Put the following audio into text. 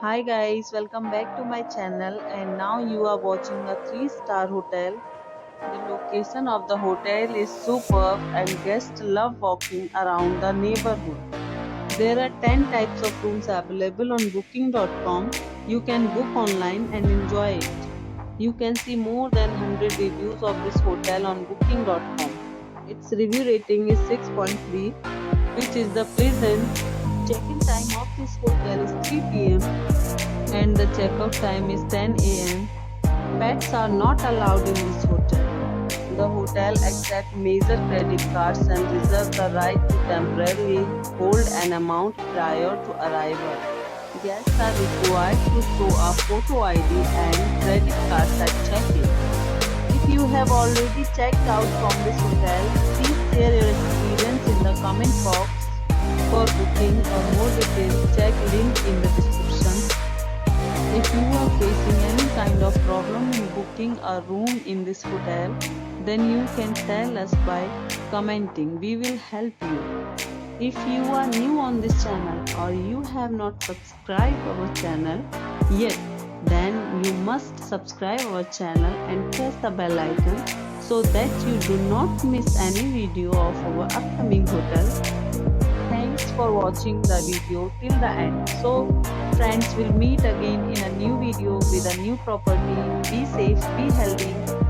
Hi guys, welcome back to my channel and now you are watching a 3-star hotel. The location of the hotel is superb and guests love walking around the neighborhood. There are 10 types of rooms available on booking.com. You can book online and enjoy it. You can see more than 100 reviews of this hotel on booking.com. Its review rating is 6.3, which is the pleasant. Check-in time of this hotel is 3 p.m. and the checkout time is 10 a.m. Pets are not allowed in this hotel. The hotel accepts major credit cards and reserves the right to temporarily hold an amount prior to arrival. Guests are required to show a photo ID and credit cards at check-in. If you have already checked out from this hotel, please share your experience in the comment box. For booking or more details, check link in the description. If you are facing any kind of problem in booking a room in this hotel, then you can tell us by commenting. We will help you. If you are new on this channel or you have not subscribed our channel yet, then you must subscribe our channel and press the bell icon so that you do not miss any video of our upcoming hotel. Thanks for watching the video till the end. So friends, will meet again in a new video with a new property. Be safe, be healthy.